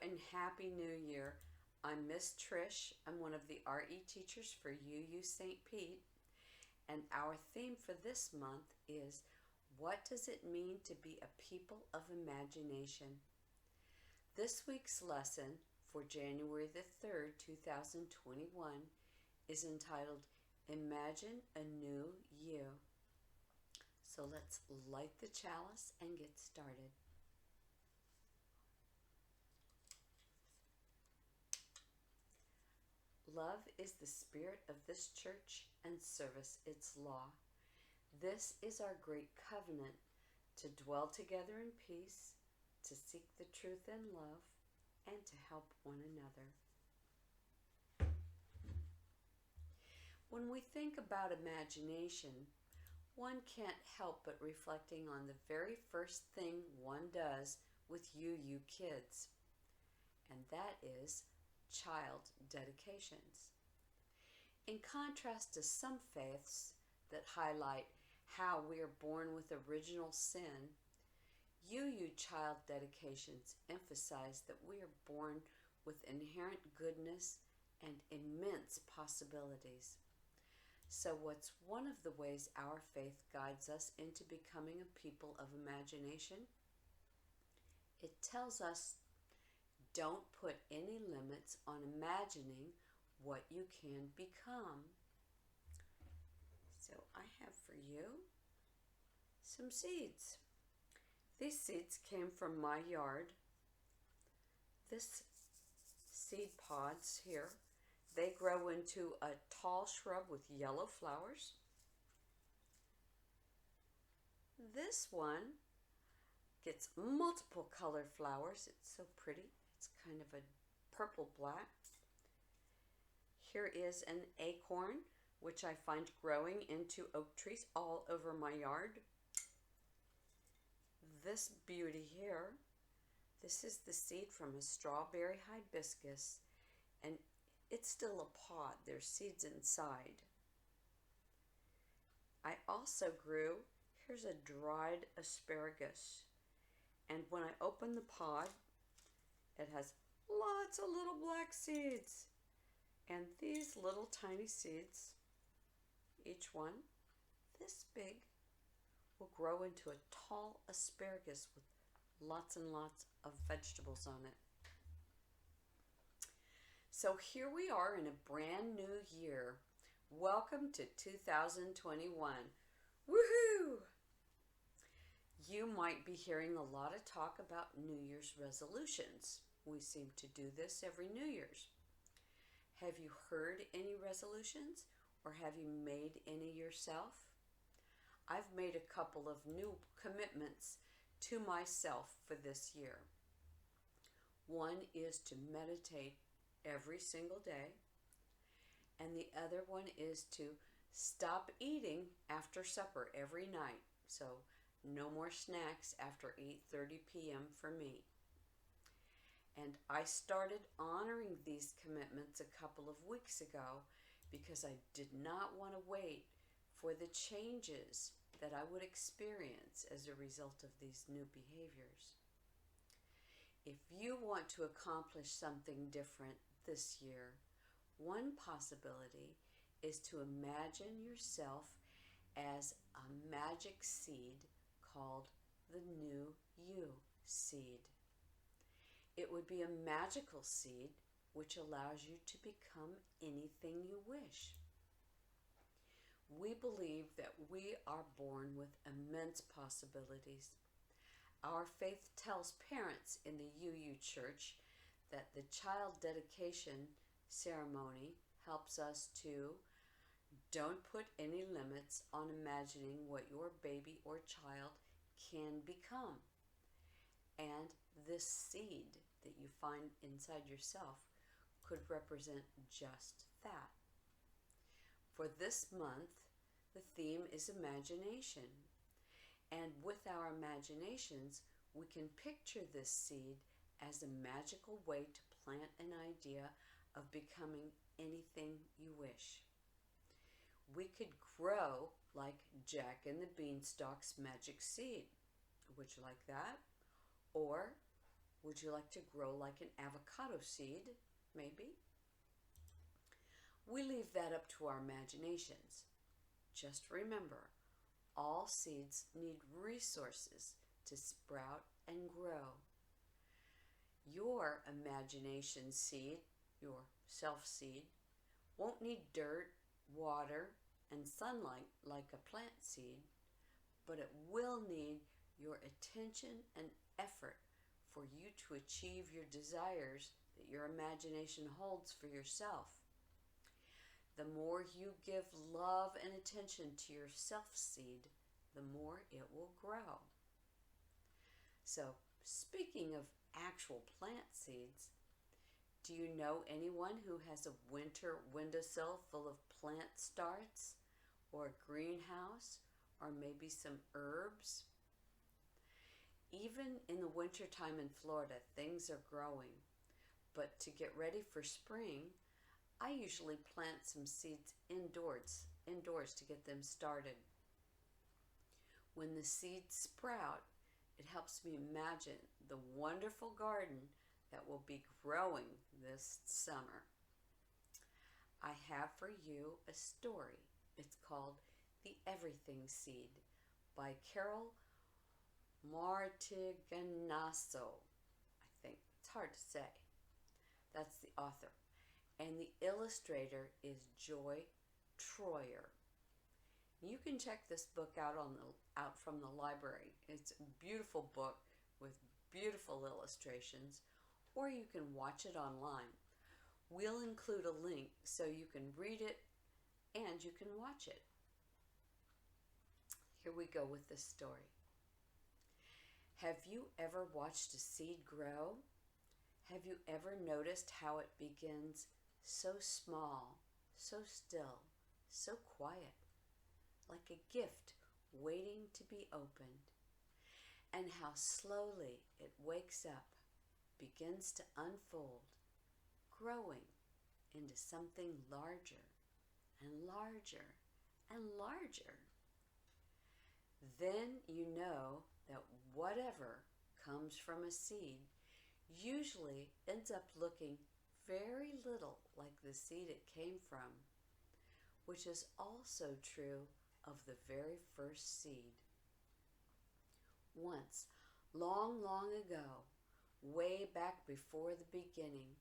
and Happy New Year. I'm Miss Trish. I'm one of the RE teachers for UU St. Pete, and our theme for this month is what does it mean to be a people of imagination? This week's lesson for January the 3rd, 2021 is entitled Imagine a New You. So let's light the chalice and get started. Love is the spirit of this church and service its law. This is our great covenant, to dwell together in peace, to seek the truth in love, and to help one another. When we think about imagination, one can't help but reflecting on the very first thing one does with UU kids, and that is child dedications. In contrast to some faiths that highlight how we are born with original sin, UU child dedications emphasize that we are born with inherent goodness and immense possibilities. So what's one of the ways our faith guides us into becoming a people of imagination? It tells us, don't put any limits on imagining what you can become. So I have for you some seeds. These seeds came from my yard. This seed pods here, they grow into a tall shrub with yellow flowers. This one gets multiple colored flowers. It's so pretty. It's kind of a purple-black. Here is an acorn, which I find growing into oak trees all over my yard. This beauty here, this is the seed from a strawberry hibiscus, and it's still a pod. There's seeds inside. I also grew, here's a dried asparagus, and when I open the pod, it has lots of little black seeds. And these little tiny seeds, each one this big, will grow into a tall asparagus with lots and lots of vegetables on it. So here we are in a brand new year. Welcome to 2021. Woohoo! You might be hearing a lot of talk about New Year's resolutions. We seem to do this every New Year's. Have you heard any resolutions, or have you made any yourself? I've made a couple of new commitments to myself for this year. One is to meditate every single day, and the other one is to stop eating after supper every night. So no more snacks after 8:30 p.m. for me. And I started honoring these commitments a couple of weeks ago because I did not want to wait for the changes that I would experience as a result of these new behaviors. If you want to accomplish something different this year, one possibility is to imagine yourself as a magic seed called the new you seed. It would be a magical seed which allows you to become anything you wish. We believe that we are born with immense possibilities. Our faith tells parents in the UU Church that the child dedication ceremony helps us to don't put any limits on imagining what your baby or child can become. And this seed that you find inside yourself could represent just that. For this month, the theme is imagination. And with our imaginations, we can picture this seed as a magical way to plant an idea of becoming anything you wish. We could grow like Jack and the Beanstalk's magic seed. Would you like that? Or Would you like to grow like an avocado seed? Maybe. We leave that up to our imaginations. Just remember, all seeds need resources to sprout and grow. Your imagination seed, your self seed, won't need dirt, water, and sunlight like a plant seed, but it will need your attention and effort for you to achieve your desires that your imagination holds for yourself. The more you give love and attention to your self seed, the more it will grow. So, speaking of actual plant seeds, do you know anyone who has a winter windowsill full of plant starts, or a greenhouse, or maybe some herbs? Even in the wintertime in Florida, things are growing. But to get ready for spring, I usually plant some seeds indoors to get them started. When the seeds sprout, it helps me imagine the wonderful garden that will be growing this summer. I have for you a story. It's called The Everything Seed by Carol Martignasso. I think it's hard to say. That's the author. And the illustrator is Joy Troyer. You can check this book out from the library. It's a beautiful book with beautiful illustrations, or you can watch it online. We'll include a link so you can read it and you can watch it. Here we go with this story. Have you ever watched a seed grow? Have you ever noticed how it begins so small, so still, so quiet, like a gift waiting to be opened, and how slowly it wakes up, begins to unfold, growing into something larger and larger and larger? Then you know that whatever comes from a seed usually ends up looking very little like the seed it came from, which is also true of the very first seed. Once, long, long ago, way back before the beginning,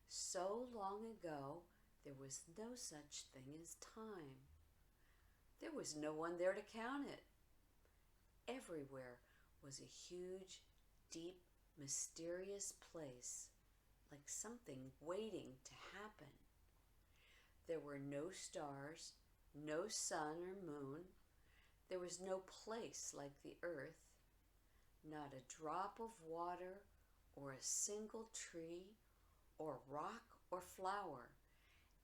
so long ago, there was no such thing as time. There was no one there to count it. Everywhere was a huge, deep, mysterious place, like something waiting to happen. There were no stars, no sun or moon. There was no place like the earth, not a drop of water or a single tree or rock or flower,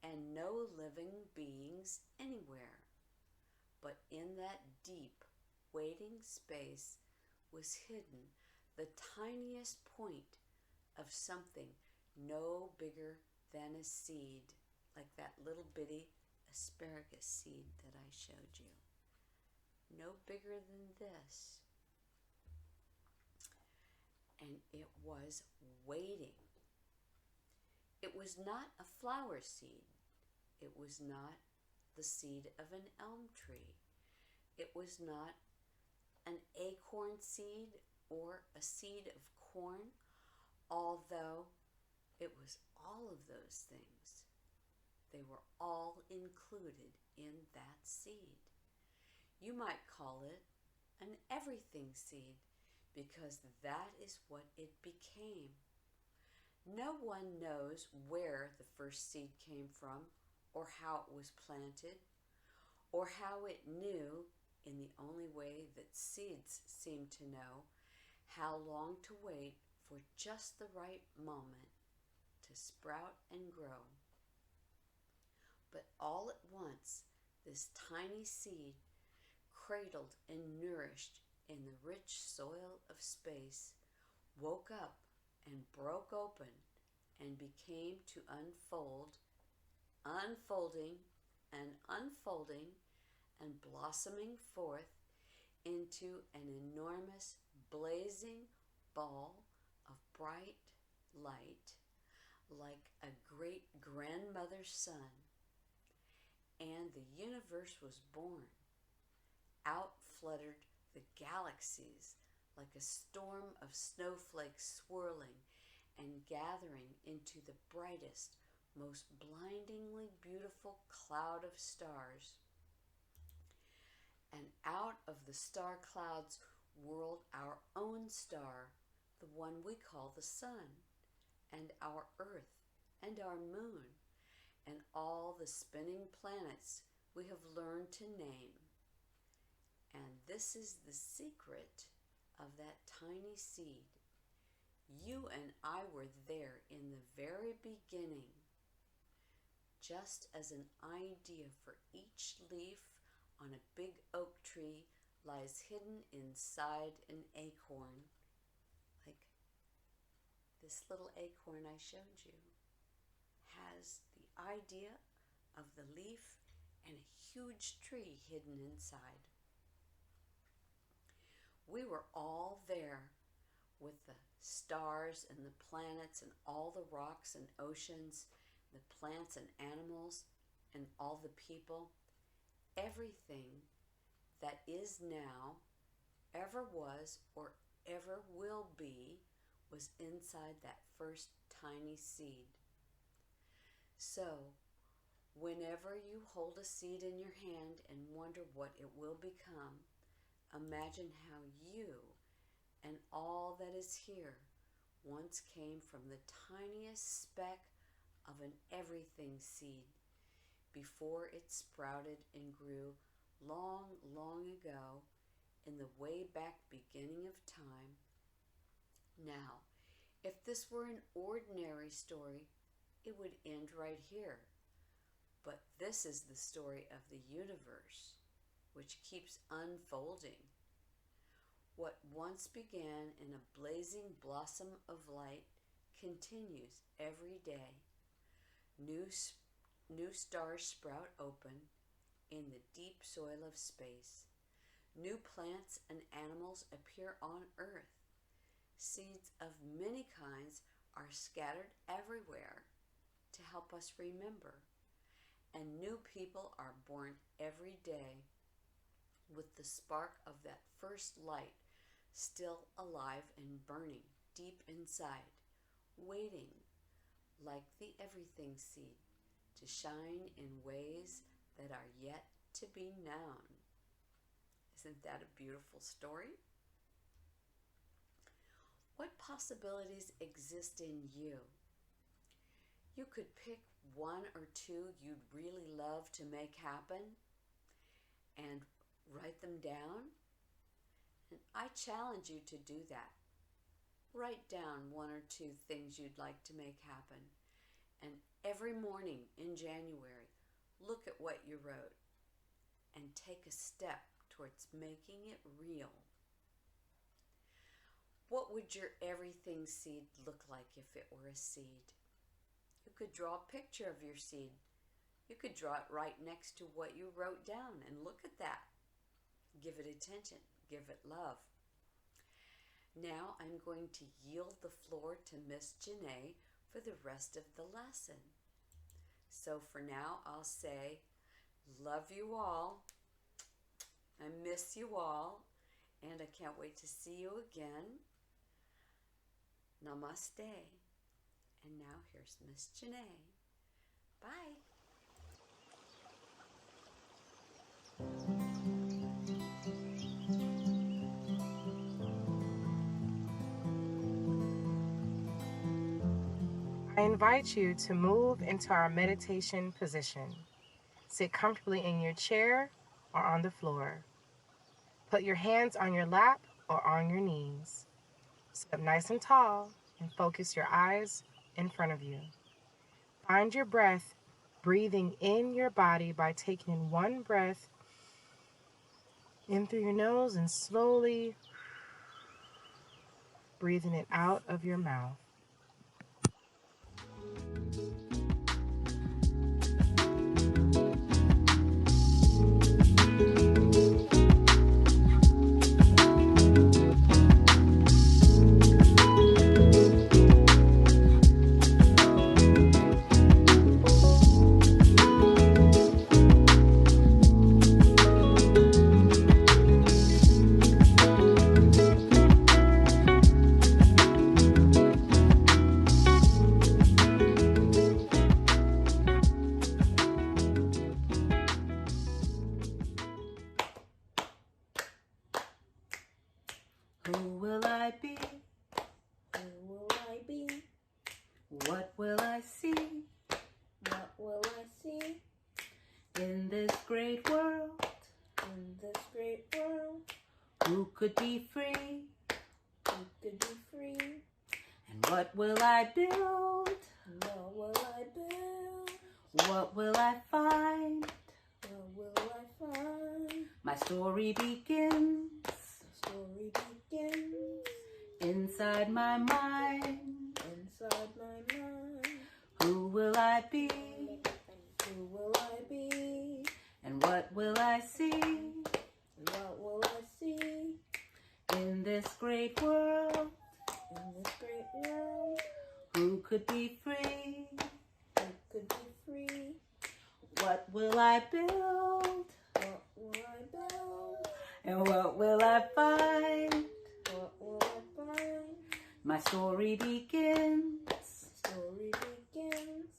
and no living beings anywhere. But in that deep, waiting space was hidden the tiniest point of something no bigger than a seed, like that little bitty asparagus seed that I showed you. No bigger than this. And it was waiting. It was not a flower seed. It was not the seed of an elm tree. It was not an acorn seed or a seed of corn, although it was all of those things. They were all included in that seed. You might call it an everything seed because that is what it became. No one knows where the first seed came from or how it was planted or how it knew, in the only way that seeds seem to know, how long to wait for just the right moment to sprout and grow. But all at once, this tiny seed, cradled and nourished in the rich soil of space, woke up and broke open and became to unfold, unfolding and unfolding and blossoming forth into an enormous blazing ball of bright light like a great grandmother's sun, and the universe was born. Out fluttered the galaxies like a storm of snowflakes swirling and gathering into the brightest, most blindingly beautiful cloud of stars. And out of the star clouds whirled our own star, the one we call the sun, and our earth, and our moon, and all the spinning planets we have learned to name. And this is the secret of that tiny seed. You and I were there in the very beginning, just as an idea for each leaf on a big oak tree lies hidden inside an acorn. Like this little acorn I showed you has the idea of the leaf and a huge tree hidden inside. We were all there with the stars and the planets and all the rocks and oceans, the plants and animals and all the people. Everything that is now, ever was, or ever will be, was inside that first tiny seed. So, whenever you hold a seed in your hand and wonder what it will become, imagine how you and all that is here once came from the tiniest speck of an everything seed before it sprouted and grew long, long ago in the way back beginning of time. Now, if this were an ordinary story, it would end right here. But this is the story of the universe, which keeps unfolding. What once began in a blazing blossom of light continues every day. New stars sprout open in the deep soil of space. New plants and animals appear on Earth. Seeds of many kinds are scattered everywhere to help us remember. And new people are born every day with the spark of that first light still alive and burning deep inside, waiting, like the everything seed, to shine in ways that are yet to be known. Isn't that a beautiful story? What possibilities exist in you? You could pick one or two you'd really love to make happen and write them down. And I challenge you to do that. Write down one or two things you'd like to make happen. And every morning in January, look at what you wrote and take a step towards making it real. What would your everything seed look like if it were a seed? You could draw a picture of your seed. You could draw it right next to what you wrote down and look at that. Give it attention. Give it love. Now I'm going to yield the floor to Miss Jeanay for the rest of the lesson. So for now, I'll say, love you all. I miss you all. And I can't wait to see you again. Namaste. And now here's Miss Jeanay. Bye. I invite you to move into our meditation position. Sit comfortably in your chair or on the floor. Put your hands on your lap or on your knees. Sit up nice and tall and focus your eyes in front of you. Find your breath, breathing in your body by taking one breath in through your nose and slowly breathing it out of your mouth. I be? Who will I be? What will I see? What will I see? In this great world, In this great world, who could be free? who could be free? And what will I build? What will I build? What will I find? What will I find? My story begins The story begins inside my mind. inside my mind. Who will I be? Who will I be? And what will I see? What will I see? In this great world, In this great world, who could be free? who could be free? What will I build? What will I build? And what will I find? What will I find? My story begins The story begins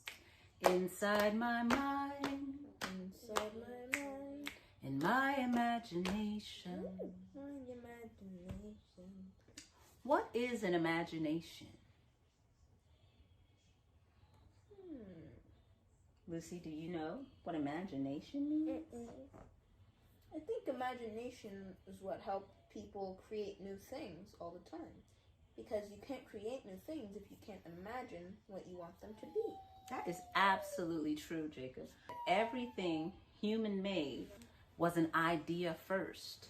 inside my mind, inside my mind. in my imagination. My imagination. What is an imagination? Lucy, do you know what imagination means? I think imagination is what helps people create new things all the time. Because you can't create new things if you can't imagine what you want them to be. That is absolutely true, Jacob. Everything human made was an idea first.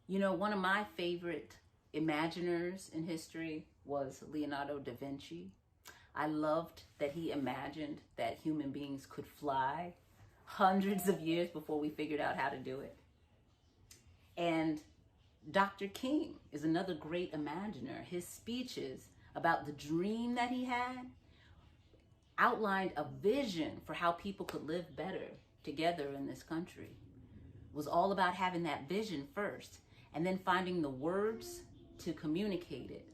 You know, one of my favorite imaginers in history was Leonardo da Vinci. I loved that he imagined that human beings could fly hundreds of years before we figured out how to do it. And Dr. King is another great imaginer. His speeches about the dream that he had outlined a vision for how people could live better together in this country. It was all about having that vision first and then finding the words to communicate it,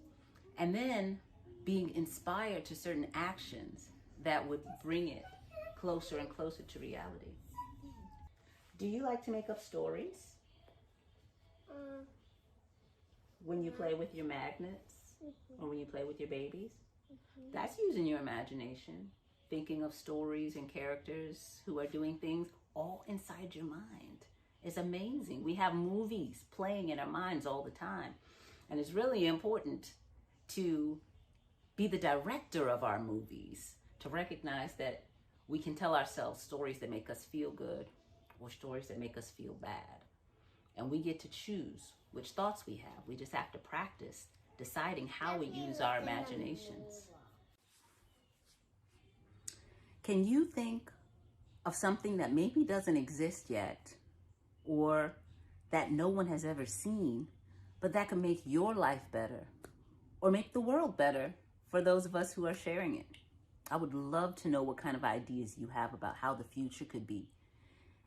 and then being inspired to certain actions that would bring it closer and closer to reality. Do you like to make up stories when you play with your magnets or when you play with your babies? That's using your imagination, thinking of stories and characters who are doing things all inside your mind. It's amazing. We have movies playing in our minds all the time. And it's really important to be the director of our movies, to recognize that we can tell ourselves stories that make us feel good or stories that make us feel bad. And we get to choose which thoughts we have. We just have to practice deciding how we use our imaginations. Can you think of something that maybe doesn't exist yet, or that no one has ever seen, but that can make your life better or make the world better for those of us who are sharing it? I would love to know what kind of ideas you have about how the future could be,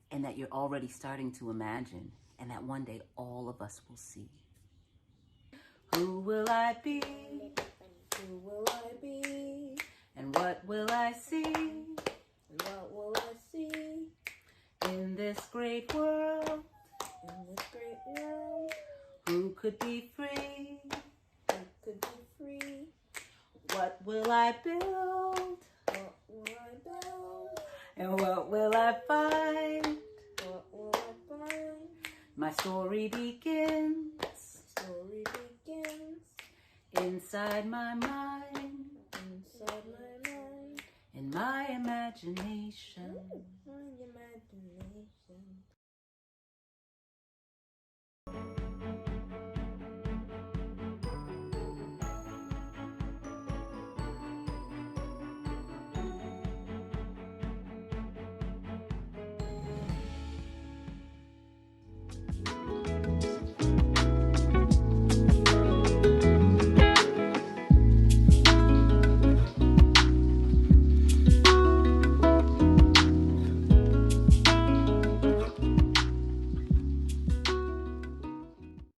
and that you're already starting to imagine, and that one day all of us will see. Who will I be? Who will I be? And what will I see? And what will I see? In this great world, In this great world, who could be free? who could be free? What will I build? What will I build? And what will I find? What will I find? My story begins Story begins inside my mind, inside my mind. in my imagination. My imagination.